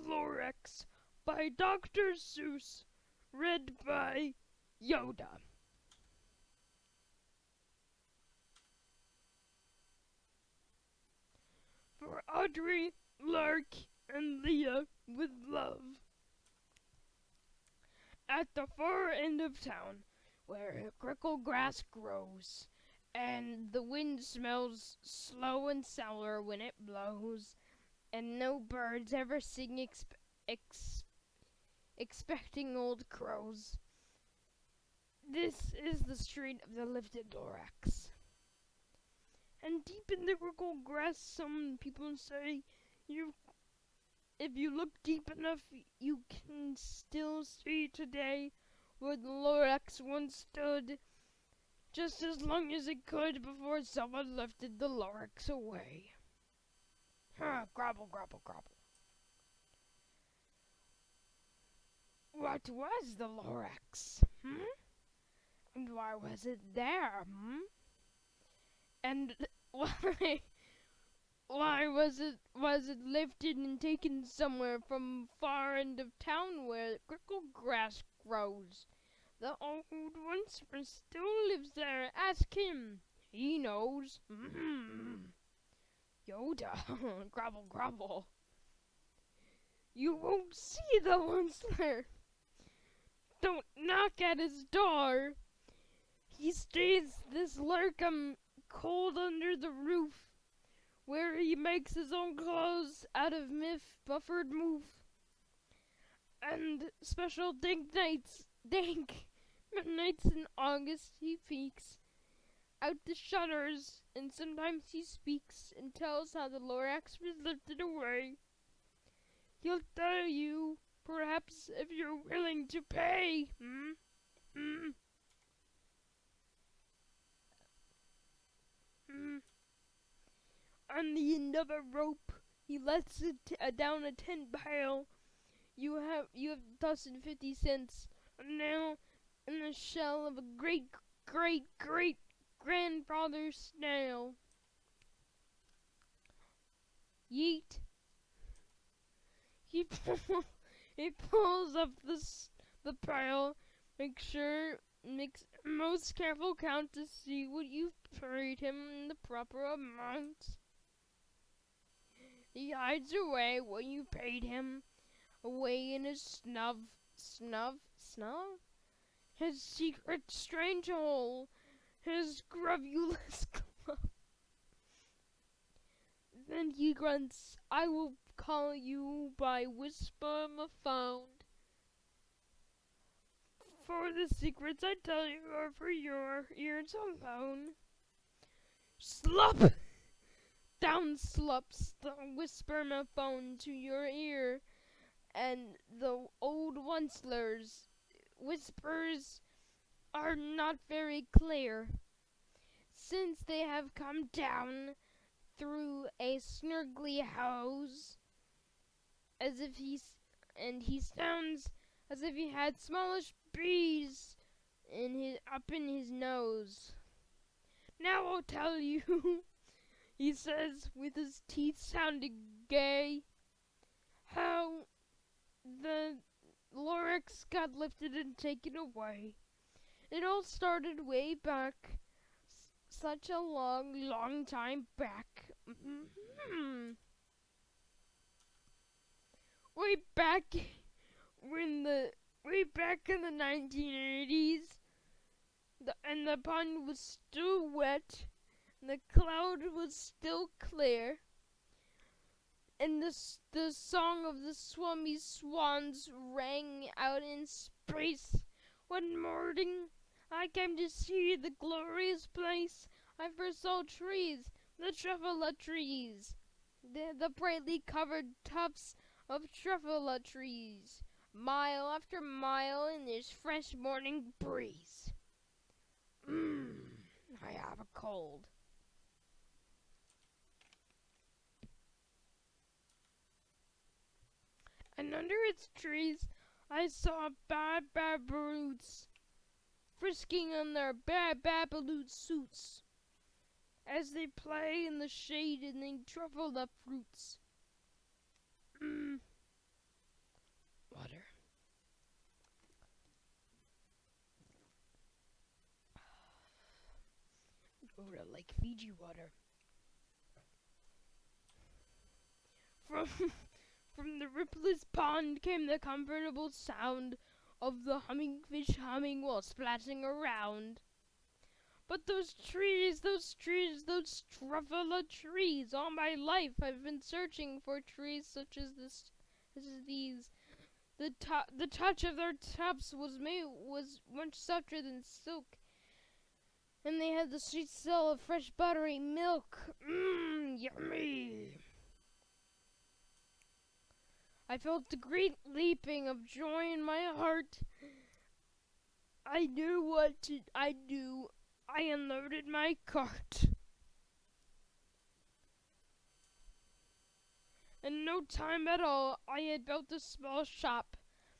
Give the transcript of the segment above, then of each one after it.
Lorax by Dr. Seuss, read by Yoda. For Audrey, Lark, and Leah with love. At the far end of town, where crickle grass grows, and the wind smells slow and sour when it blows, and no birds ever sing expecting old crows. This is the street of the lifted lorax. And deep in the crickle grass, some people say, if you look deep enough, you can still see today where the lorax once stood, just as long as it could before someone lifted the lorax away. Grobble, grobble, grobble. What was the lorax? And why was it there? And why was it lifted and taken somewhere from far end of town where crickle grass grows? The old onceman still lives there. Ask him. He knows. Yoda, grobble, grobble. You won't see the onceler. Don't knock at his door. He stays this lurkum cold under the roof, where he makes his own clothes out of buffered moof. And special dank nights in August he peeks out the shutters, and sometimes he speaks and tells how the lorax was lifted away. He'll tell you, perhaps, if you're willing to pay. On the end of a rope, he lets it down a 10 pile. You have thus and 50 cents now in the shell of a great grandfather snail. Yeet. He pulls up the pile, makes most careful count to see what you've paid him in the proper amount. He hides away what you paid him, away in his snub? His secret strange hole, his grovulous club. Then he grunts, I will call you by whisper my phone. For the secrets I tell you are for your ears alone. Slop! Down slops the whisper my phone to your ear, and the old onceler's whispers are not very clear, since they have come down through a snurgly hose, he sounds as if he had smallish bees up in his nose. Now I'll tell you, he says with his teeth sounding gay, how the lorax got lifted and taken away. It all started way back, such a long time back. Way back in the 1980s, and the pond was still wet, and the cloud was still clear, and the song of the swummy swans rang out in space. One morning I came to see the glorious place. I first saw trees, the truffula trees, the brightly covered tufts of truffula trees, mile after mile in this fresh morning breeze. I have a cold. And under its trees I saw babaloots frisking on their babaloot suits as they play in the shade and they truffle the fruits. Yoda like Fiji water. From from the rippless pond came the comfortable sound of the humming fish humming while splashing around. But those trees, those truffula trees, all my life I've been searching for trees such as these. The touch of their tops was much softer than silk, and they had the sweet smell of fresh buttery milk. Mmm, yummy! I felt the great leaping of joy in my heart. I knew what I do. I unloaded my cart. In no time at all, I had built a small shop,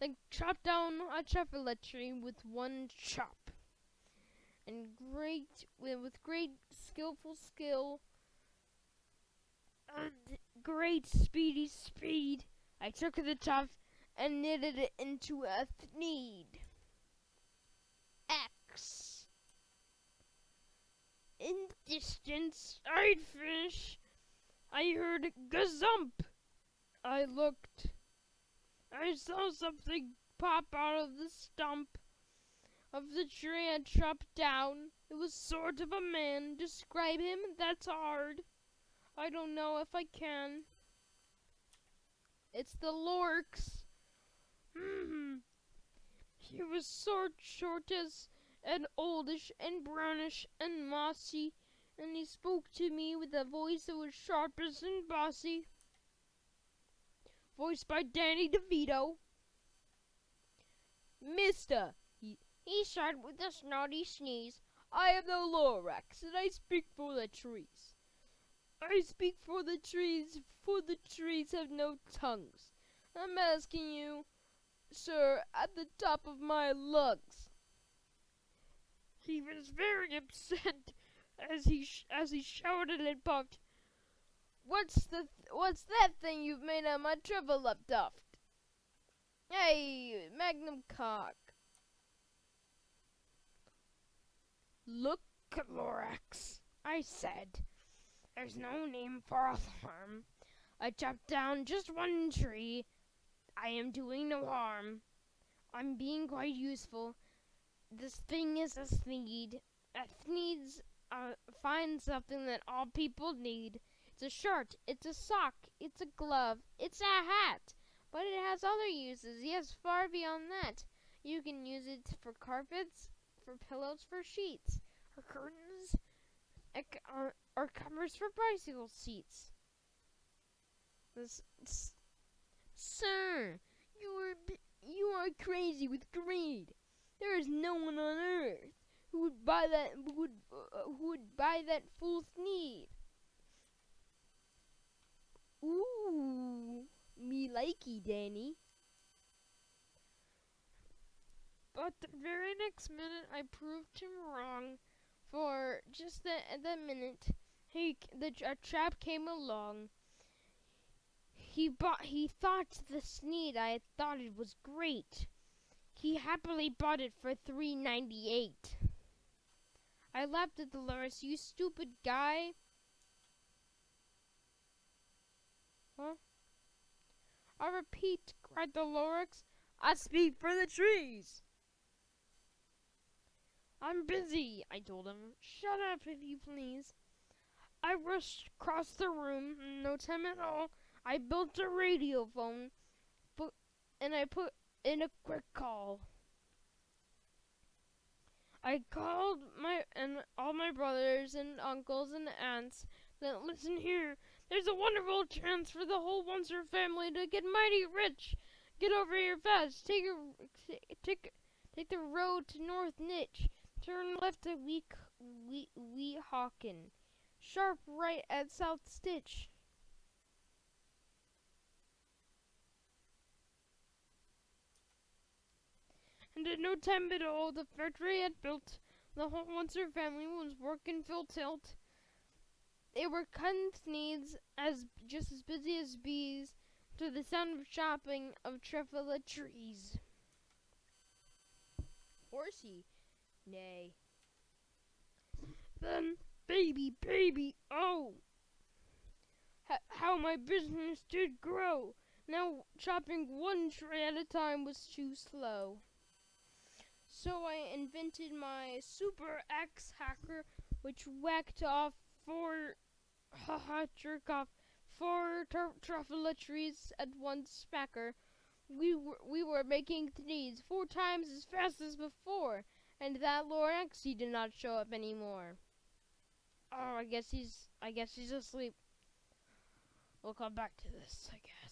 then chopped down a truffula tree with one chop. And with great skillful skill and great speedy speed, I took the tuft and knitted it into a thneed. X. In the distance, I'd finish. I heard gazump. I looked. I saw something pop out of the stump of the tree I chopped down. It was sort of a man. Describe him? That's hard. I don't know if I can. It's the lorax. He was shortish and oldish and brownish and mossy, and he spoke to me with a voice that was sharpish and bossy. Voiced by Danny DeVito. Mister, he said with a snotty sneeze, I am the lorax, and I speak for the trees. I speak for the trees have no tongues. I'm asking you, sir, at the top of my lungs. He was very upset as he shouted and puffed. What's that thing you've made of my truffula tuft? Hey, Magnum cock. Look, lorax, I said. There's no name for alarm. I chopped down just one tree. I am doing no harm. I'm being quite useful. This thing is a thneed. A thneed's find something that all people need. It's a shirt, it's a sock, it's a glove, it's a hat. But it has other uses, yes, far beyond that. You can use it for carpets, for pillows, for sheets, or curtains, or covers for bicycle seats. Sir, you are crazy with greed. There is no one on earth who would buy that full thneed. Ooh, me likey, Danny. But the very next minute, I proved him wrong. For just at that minute, a chap came along. He thought the sneed I had thought it was great. He happily bought it for $3.98. I laughed at the lorax. You stupid guy. Huh? I repeat, cried the lorax. I speak for the trees. I'm busy, I told him. Shut up, if you please. I rushed across the room. No time at all. I built a radio phone, and I put in a quick call. I called all my brothers and uncles and aunts. Then listen here. There's a wonderful chance for the whole Oncer family to get mighty rich. Get over here fast. Take the road to North Nitch. Turn left to Weehawken. Sharp right at South Stitch. And in no time at all, the factory had built. The whole Oncer family was working full tilt. They were cutting thneeds just as busy as bees to the sound of chopping of truffula trees. Horsey, nay. Then baby, oh! How my business did grow! Now chopping one tree at a time was too slow. So I invented my super axe hacker, which whacked off four, jerk off, four truffula trees at once smacker. We were making threes 4 times as fast as before, and that lorax he did not show up anymore. Oh, I guess he's asleep. We'll come back to this, I guess.